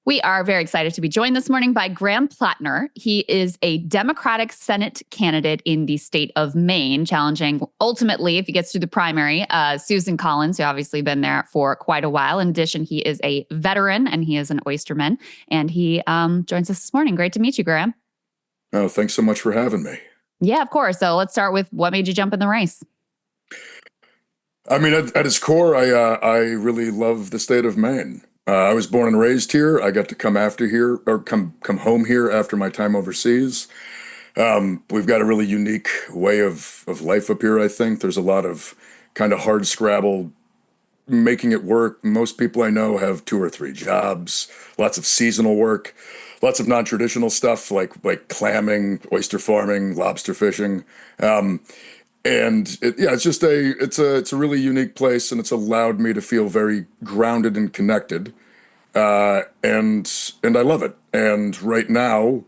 We are very excited to be joined this morning by Graham Platner. He is a Democratic Senate candidate in the state of Maine, challenging ultimately, if he gets through the primary, Susan Collins, who obviously been there for quite a while. In addition, he is a veteran and he is an oysterman. And he joins us this morning. Great to meet you, Graham. Oh, thanks so much for having me. Yeah, of course. So let's start with what made you jump in the race? I mean, at its core, I really love the state of Maine. I was born and raised here. I got to come home here after my time overseas. We've got a really unique way of life up here, I think. There's a lot of kind of hard scrabble, making it work. Most people I know have 2 or 3 jobs, lots of seasonal work, lots of non-traditional stuff like clamming, oyster farming, lobster fishing. It's a really unique place, and it's allowed me to feel very grounded and connected, and I love it. And right now,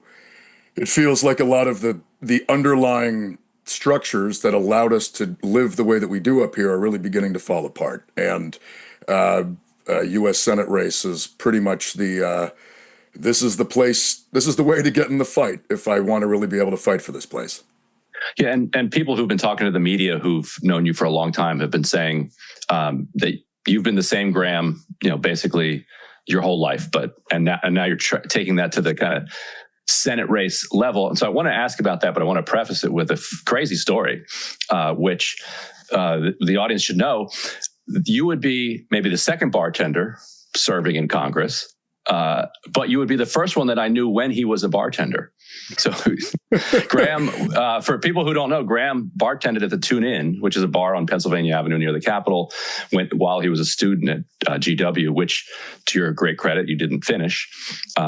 it feels like a lot of the underlying structures that allowed us to live the way that we do up here are really beginning to fall apart. And U.S. Senate race is pretty much this is the place, this is the way to get in the fight if I want to really be able to fight for this place. Yeah, and people who've been talking to the media who've known you for a long time have been saying that you've been the same Graham, basically your whole life, and now you're taking that to the kind of Senate race level. And so I want to ask about that, but I want to preface it with a crazy story, which the audience should know. You would be maybe the second bartender serving in Congress, but you would be the first one that I knew when he was a bartender. So Graham, for people who don't know, Graham bartended at the Tune Inn, which is a bar on Pennsylvania Avenue near the Capitol, while he was a student at GW, which, to your great credit, you didn't finish,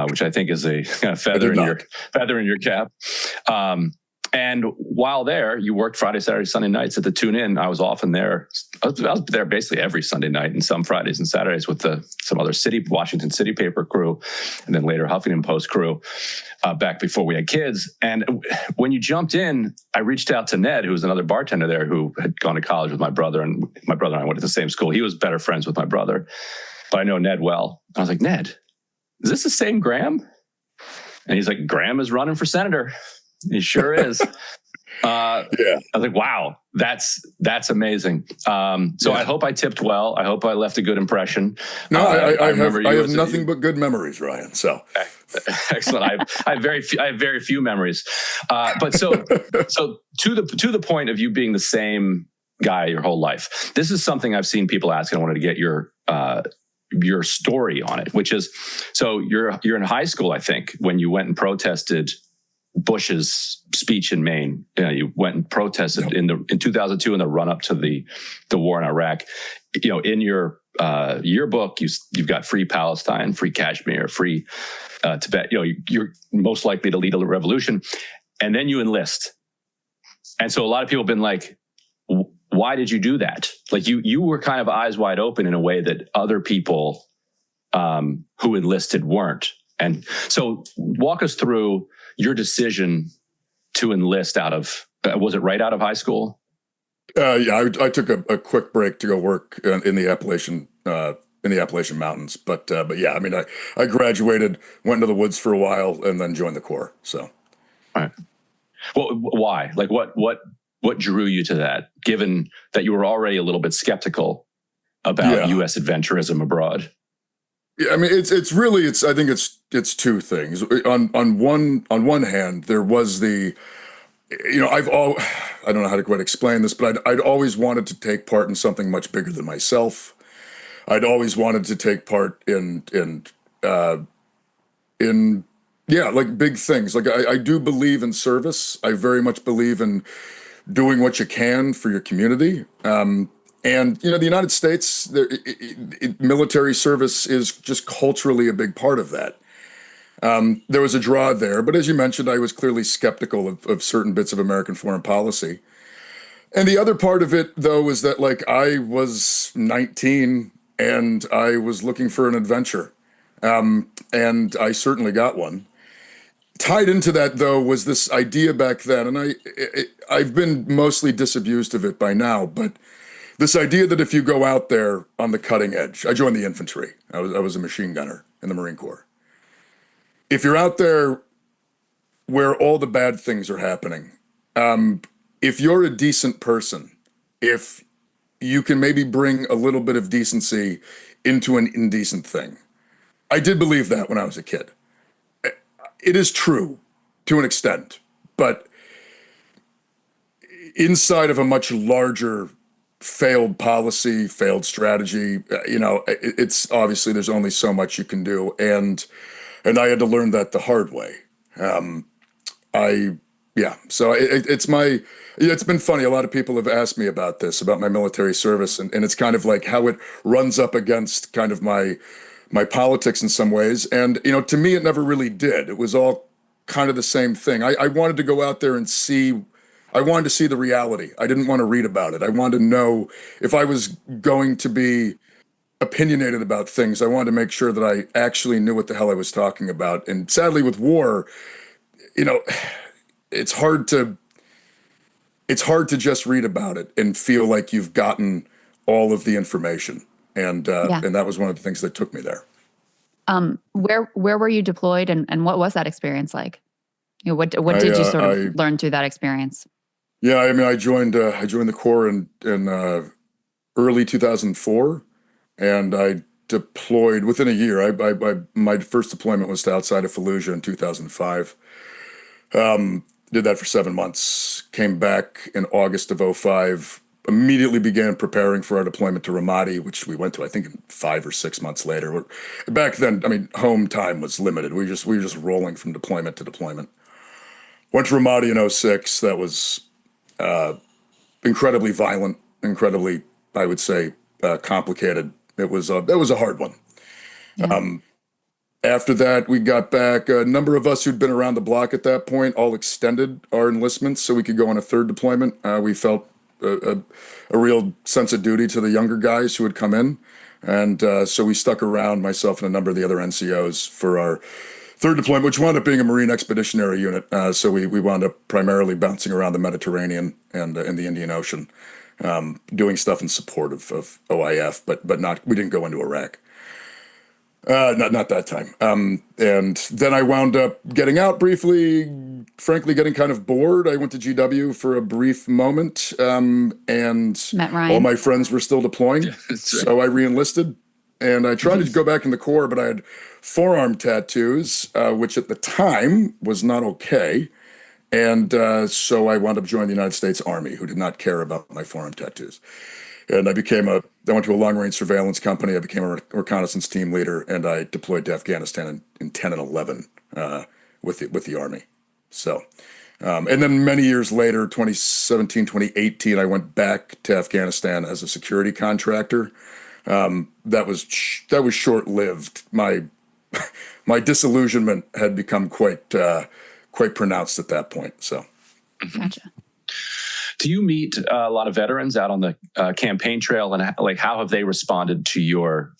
which I think is a feather in your cap. And while there, you worked Friday, Saturday, Sunday nights at the Tune Inn. I was often there. I was there basically every Sunday night and some Fridays and Saturdays with some other Washington City paper crew, and then later Huffington Post crew, back before we had kids. And when you jumped in, I reached out to Ned, who was another bartender there who had gone to college with my brother, and my brother and I went to the same school. He was better friends with my brother, but I know Ned well. I was like, Ned, is this the same Graham? And he's like, Graham is running for senator. He sure is. Yeah. I was like, wow, that's amazing. I hope I tipped well. I hope I left a good impression. No, I have nothing but good memories, Ryan. So excellent. I have very few memories. But so to the point of you being the same guy your whole life, this is something I've seen people ask, and I wanted to get your story on it, which is, so you're in high school, I think, when you went and protested Bush's speech in Maine. You went and protested in 2002 in the run up to the war in Iraq. In your yearbook, you've got free Palestine, free Kashmir, free Tibet. You're most likely to lead a revolution, and then you enlist. And so a lot of people have been like, why did you do that? Like you were kind of eyes wide open in a way that other people who enlisted weren't. And so walk us through your decision to enlist was it right out of high school? Yeah, I took a quick break to go work in the Appalachian Mountains, but yeah, I mean, I graduated, went into the woods for a while, and then joined the Corps. So, all right. Well, why? Like, what drew you to that? Given that you were already a little bit skeptical about U.S. adventurism abroad. Yeah, I mean, I think it's two things. On one hand, there was I don't know how to quite explain this, but I'd always wanted to take part in something much bigger than myself. I'd always wanted to take part in like big things. Like I do believe in service. I very much believe in doing what you can for your community. And, the United States, military service is just culturally a big part of that. There was a draw there, but as you mentioned, I was clearly skeptical of certain bits of American foreign policy. And the other part of it, though, is that I was 19 and I was looking for an adventure. And I certainly got one. Tied into that, though, was this idea back then, and I've been mostly disabused of it by now, but this idea that if you go out there on the cutting edge, I joined the infantry. I was a machine gunner in the Marine Corps. if you're out there where all the bad things are happening, if you're a decent person, if you can maybe bring a little bit of decency into an indecent thing. I did believe that when I was a kid. It is true to an extent, but inside of a much larger failed policy, failed strategy, it's obviously there's only so much you can do, and I had to learn that the hard way. So it's been funny. A lot of people have asked me about this, about my military service, and it's kind of like how it runs up against kind of my politics in some ways. And, to me, it never really did. It was all kind of the same thing. I wanted to go out there and I wanted to see the reality. I didn't want to read about it. I wanted to know if I was going to be opinionated about things. I wanted to make sure that I actually knew what the hell I was talking about. And sadly, with war, it's hard to just read about it and feel like you've gotten all of the information. And that was one of the things that took me there. Where were you deployed, and what was that experience like? What did you sort of learn through that experience? Yeah, I mean, I joined the Corps in early 2004, and I deployed within a year. My first deployment was to outside of Fallujah in 2005. Did that for 7 months. Came back in August of 2005. Immediately began preparing for our deployment to Ramadi, which we went to, I think, 5 or 6 months later. Back then, I mean, home time was limited. We were just rolling from deployment to deployment. Went to Ramadi in 2006. That was incredibly violent, incredibly, I would say, complicated. That was a hard one. Yeah. After that, we got back. A number of us who'd been around the block at that point all extended our enlistments so we could go on a third deployment. We felt a real sense of duty to the younger guys who had come in. And so we stuck around, myself and a number of the other NCOs, for our third deployment, which wound up being a Marine Expeditionary Unit. So we wound up primarily bouncing around the Mediterranean and in the Indian Ocean, doing stuff in support of OIF, but not. We didn't go into Iraq. Not that time. And then I wound up getting out briefly, frankly, getting kind of bored. I went to GW for a brief moment, and Met Ryan. All my friends were still deploying. Right. So I re-enlisted, and I tried to go back in the Corps, but I had forearm tattoos, which at the time was not okay. And so I wound up joining the United States Army, who did not care about my forearm tattoos. And I went to a long-range surveillance company. I became a reconnaissance team leader, and I deployed to Afghanistan in 10 and 11 with the Army. So, and then many years later, 2017, 2018, I went back to Afghanistan as a security contractor. That was short-lived. My disillusionment had become quite pronounced at that point. So, gotcha. Do you meet a lot of veterans out on the campaign trail, and how have they responded to your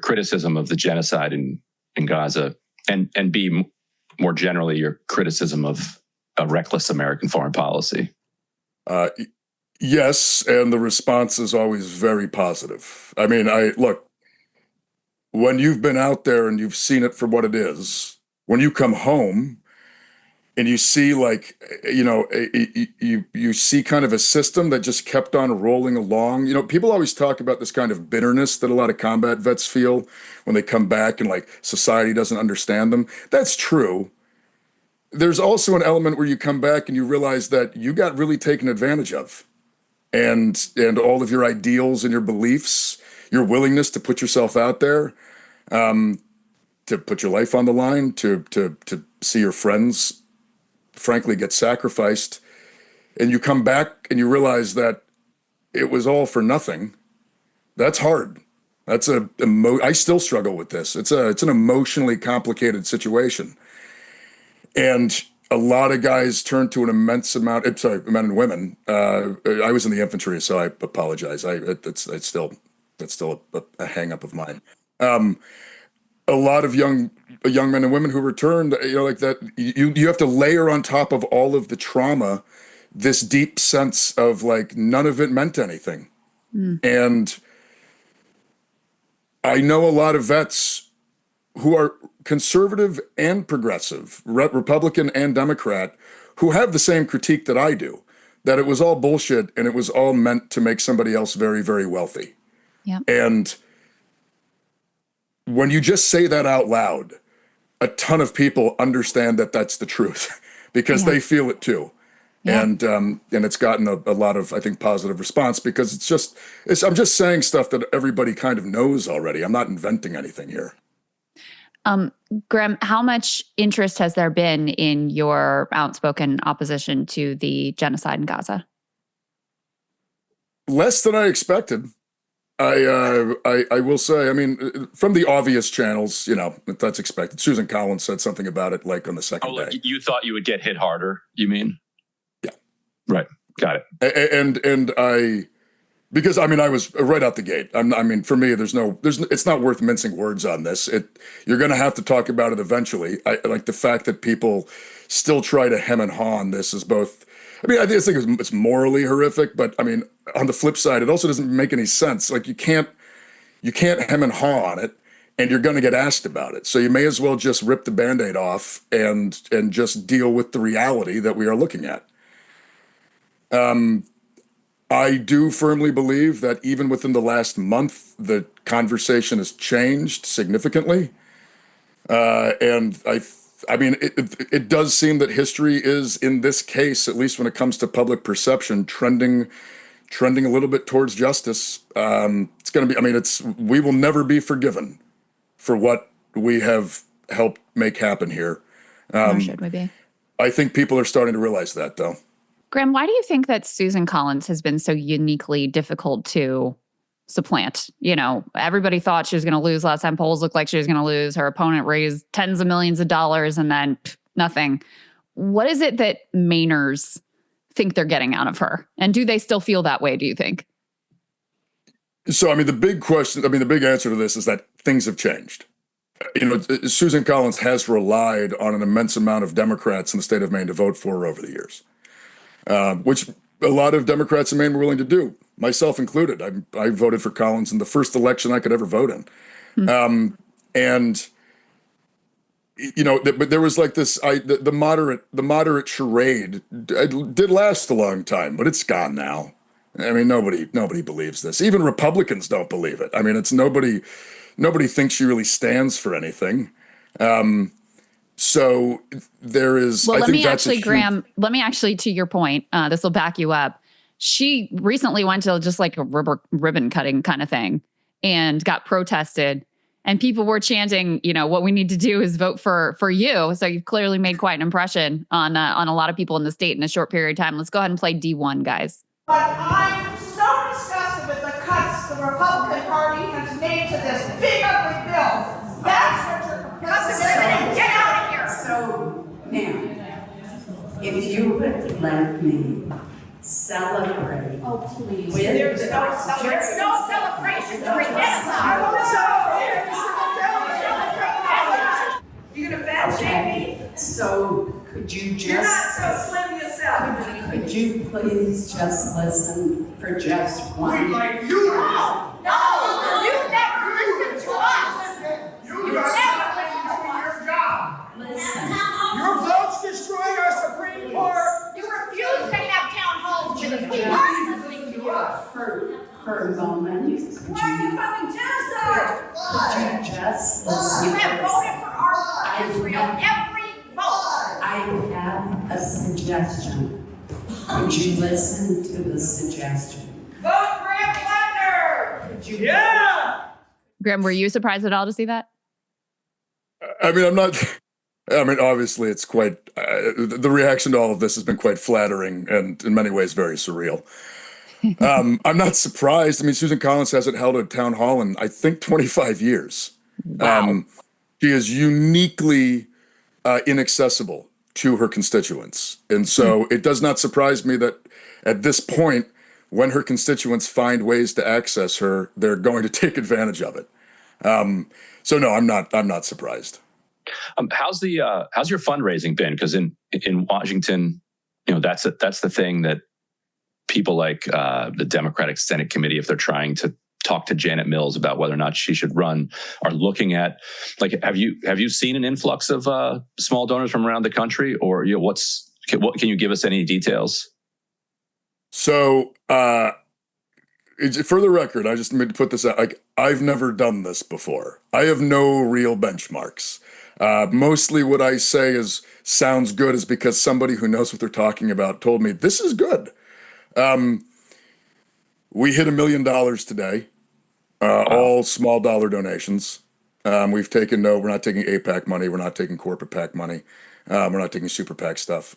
criticism of the genocide in Gaza, and B, more generally, your criticism of a reckless American foreign policy? Yes, and the response is always very positive. I mean, look, when you've been out there and you've seen it for what it is, when you come home and you see, you see kind of a system that just kept on rolling along. People always talk about this kind of bitterness that a lot of combat vets feel when they come back and society doesn't understand them. That's true. There's also an element where you come back and you realize that you got really taken advantage of, and all of your ideals and your beliefs, your willingness to put yourself out there, to put your life on the line, to see your friends frankly get sacrificed, and you come back and you realize that it was all for nothing. That's hard. I still struggle with this. It's an emotionally complicated situation, and a lot of guys turn to an immense amount. Men and women. I was in the infantry, so I apologize. That's still a hang up of mine. A lot of young men and women who returned, like that, you have to layer on top of all of the trauma this deep sense of none of it meant anything. And I know a lot of vets who are conservative and progressive, Republican and Democrat, who have the same critique that I do, that it was all bullshit and it was all meant to make somebody else very, very wealthy. Yeah. And when you just say that out loud, a ton of people understand that that's the truth because they feel it too. Yeah. And it's gotten a lot of, I think, positive response because I'm just saying stuff that everybody kind of knows already. I'm not inventing anything here. Graham, how much interest has there been in your outspoken opposition to the genocide in Gaza? Less than I expected. I will say, I mean, from the obvious channels, that's expected. Susan Collins said something about it like on the second day. Like you thought you would get hit harder, you mean? Yeah. Right. Got it. Because I was right out the gate. For me, it's not worth mincing words on this. You're going to have to talk about it eventually. I like the fact that people still try to hem and haw on this is both. I just think it's morally horrific, but on the flip side, it also doesn't make any sense. Like you can't hem and haw on it, and you're going to get asked about it. So you may as well just rip the Band-Aid off and just deal with the reality that we are looking at. I do firmly believe that even within the last month, the conversation has changed significantly. And it does seem that history is, in this case, at least when it comes to public perception, trending a little bit towards justice. It's going to be, we will never be forgiven for what we have helped make happen here. Nor should we be. I think people are starting to realize that, though. Graham, why do you think that Susan Collins has been so uniquely difficult to supplant? Everybody thought she was going to lose last time. Polls looked like she was going to lose. Her opponent raised tens of millions of dollars and then nothing. What is it that Mainers think they're getting out of her? And do they still feel that way, do you think? So, the big answer to this is that things have changed. Susan Collins has relied on an immense amount of Democrats in the state of Maine to vote for her over the years. Which a lot of Democrats in Maine were willing to do, myself included. I voted for Collins in the first election I could ever vote in. But there was like this, the moderate charade did last a long time, but it's gone now. Nobody believes this. Even Republicans don't believe it. It's nobody thinks she really stands for anything. So there is. Well, Graham, let me actually, to your point, this will back you up. She recently went to just like a ribbon cutting kind of thing and got protested, and people were chanting, what we need to do is vote for you. So you've clearly made quite an impression on a lot of people in the state in a short period of time. Let's go ahead and play D1, guys. But I'm so disgusted with the cuts the Republican Party has made to this big ugly bill. That's what you're considering. Get out of here. So now, if you would let me celebrate. Oh, please. There's no celebration during genocide. You're gonna fat shame me? So could you just? You're not so slim yourself. Could you please just listen for just one? We like you. No, you never listened to us. You never listened to your job. Listen. Your votes destroyed our Supreme Court. You refuse to have town halls because we are listening to us. For a moment, Why are you funding genocide? could you just listen? You have voted for our Israel every vote. I have a suggestion. Could you listen to the suggestion? Vote Graham Platner. Could you? Yeah. Graham, were you surprised at all to see that? I'm not. Obviously, it's quite. The reaction to all of this has been quite flattering and, in many ways, very surreal. I'm not surprised. Susan Collins hasn't held a town hall in, I think, 25 years. Wow. She is uniquely inaccessible to her constituents. And so it does not surprise me that at this point, when her constituents find ways to access her, they're going to take advantage of it. So no, I'm not surprised. How's your fundraising been? Because in Washington, that's the thing that people like the Democratic Senate committee, if they're trying to talked to Janet Mills about whether or not she should run, are looking at, like, have you seen an influx of small donors from around the country, or what can you give us any details? So, for the record, I just need to put this out. Like, I've never done this before. I have no real benchmarks. Mostly what I say sounds good is because somebody who knows what they're talking about told me this is good. We hit $1 million today, all small dollar donations. We're not taking APAC money. We're not taking corporate PAC money. We're not taking super PAC stuff.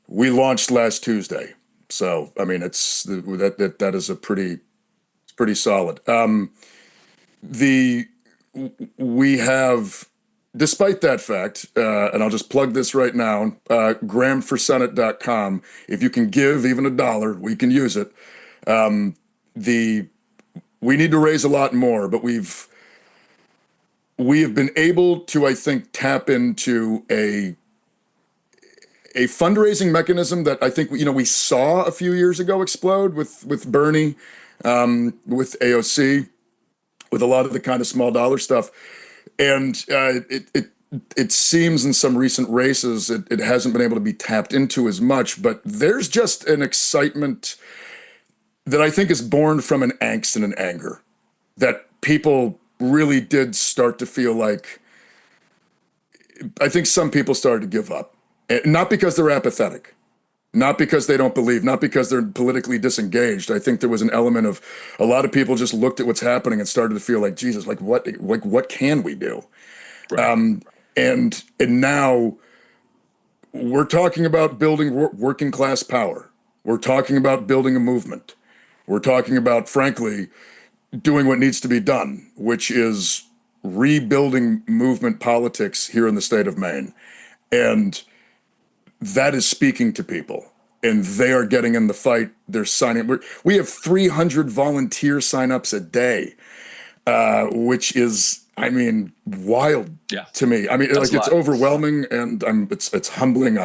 We launched last Tuesday. So, I mean, that is pretty solid. We have, despite that fact, and I'll just plug this right now, grahamforsenate.com. If you can give even $1, we can use it. We need to raise a lot more, but we have been able to, I think, tap into a fundraising mechanism that I think we saw a few years ago explode with Bernie, with AOC, with a lot of the kind of small dollar stuff, and it seems in some recent races it hasn't been able to be tapped into as much. But there's just an excitement that I think is born from an angst and an anger that people really did start to feel like. I think some people started to give up. Not because they're apathetic, not because they don't believe, not because they're politically disengaged. I think there was an element of a lot of people just looked at what's happening and started to feel like, Jesus, what can we do? Right. And now we're talking about building working class power. We're talking about building a movement. We're talking about, frankly, doing what needs to be done, which is rebuilding movement politics here in the state of Maine. And that is speaking to people, and they are getting in the fight. They're signing. We have 300 volunteer signups a day, which is, I mean, wild to me. I mean, it's overwhelming, and it's humbling.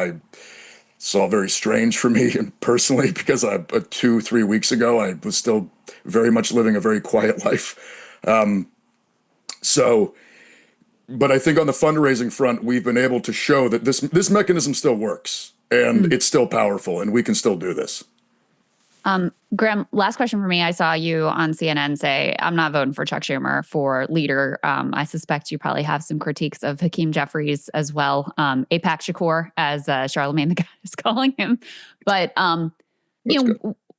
It's all very strange for me personally because 2-3 weeks ago I was still very much living a very quiet life. But I think on the fundraising front, we've been able to show that this mechanism still works, and it's still powerful, and we can still do this. Graham, last question for me. I saw you on CNN say, I'm not voting for Chuck Schumer for leader. I suspect you probably have some critiques of Hakeem Jeffries as well. APAC Shakur, as Charlemagne the God is calling him. But,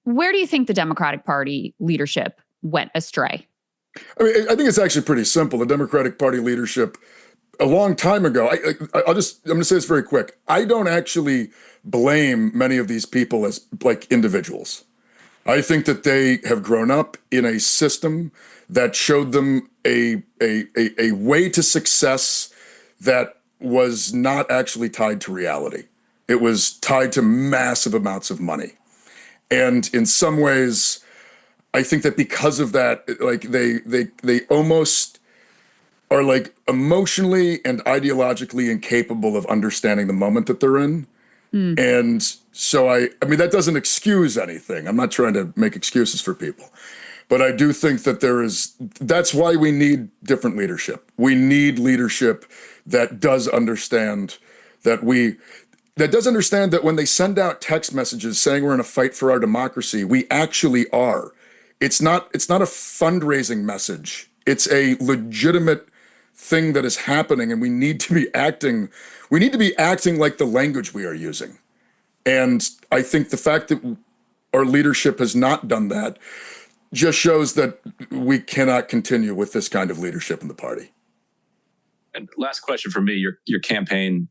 where do you think the Democratic Party leadership went astray? I mean, I think it's actually pretty simple. The Democratic Party leadership, a long time ago, I'm going to say this very quick. I don't actually blame many of these people as like individuals. I think that they have grown up in a system that showed them a way to success that was not actually tied to reality. It was tied to massive amounts of money. And in some ways, I think that because of that, like they almost are like emotionally and ideologically incapable of understanding the moment that they're in. And so I mean, that doesn't excuse anything. I'm not trying to make excuses for people, but I do think that that's why we need different leadership. We need leadership that does understand that when they send out text messages saying we're in a fight for our democracy, we actually are. It's not a fundraising message. It's a legitimate thing that is happening, and we need to be acting like the language we are using. And I think the fact that our leadership has not done that just shows that we cannot continue with this kind of leadership in the party. And last question for me, your campaign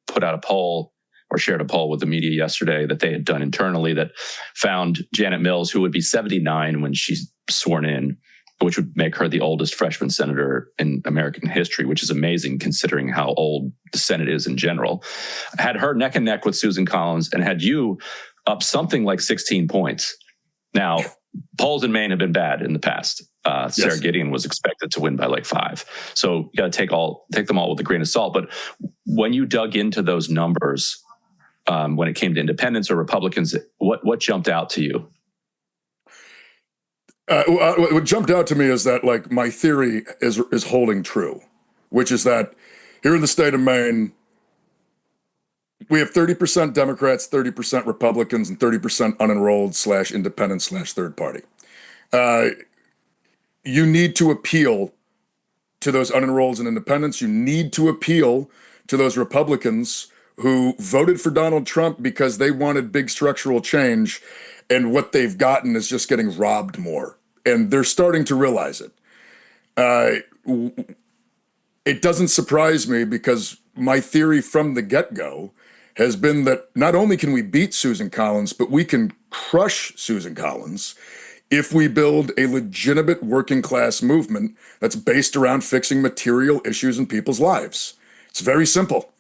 put out a poll or shared a poll with the media yesterday that they had done internally that found Janet Mills, who would be 79 when she's sworn in, which would make her the oldest freshman senator in American history, which is amazing considering how old the Senate is in general, had her neck and neck with Susan Collins and had you up something like 16 points. Now, polls in Maine have been bad in the past. Sarah Gideon was expected to win by like 5. So you got to take them all with a grain of salt. But when you dug into those numbers, when it came to independents or Republicans, what jumped out to you? What jumped out to me is that like my theory is holding true, which is that here in the state of Maine, we have 30% Democrats, 30% Republicans, and 30% unenrolled / independent / third party. You need to appeal to those unenrolleds and independents. You need to appeal to those Republicans who voted for Donald Trump because they wanted big structural change, and what they've gotten is just getting robbed more. And they're starting to realize it. It doesn't surprise me because my theory from the get-go has been that not only can we beat Susan Collins, but we can crush Susan Collins if we build a legitimate working class movement that's based around fixing material issues in people's lives. It's very simple.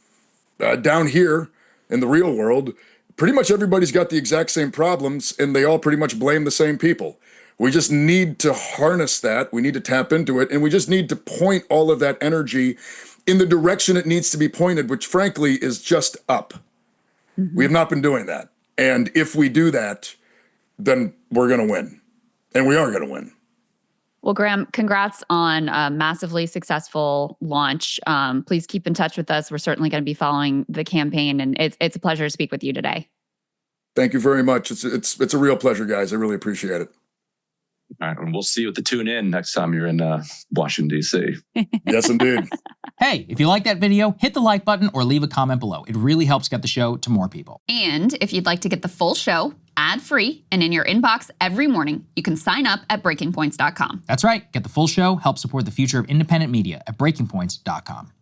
Down here in the real world, pretty much everybody's got the exact same problems and they all pretty much blame the same people. We just need to harness that. We need to tap into it. And we just need to point all of that energy in the direction it needs to be pointed, which frankly is just up. Mm-hmm. We have not been doing that. And if we do that, then we're going to win. And we are going to win. Well, Graham, congrats on a massively successful launch. Please keep in touch with us. We're certainly going to be following the campaign, and it's a pleasure to speak with you today. Thank you very much. It's a real pleasure, guys. I really appreciate it. All right, and we'll see you at the Tune In next time you're in Washington, D.C. Yes, indeed. Hey, if you like that video, hit the like button or leave a comment below. It really helps get the show to more people. And if you'd like to get the full show ad-free and in your inbox every morning, you can sign up at breakingpoints.com. That's right. Get the full show, help support the future of independent media at breakingpoints.com.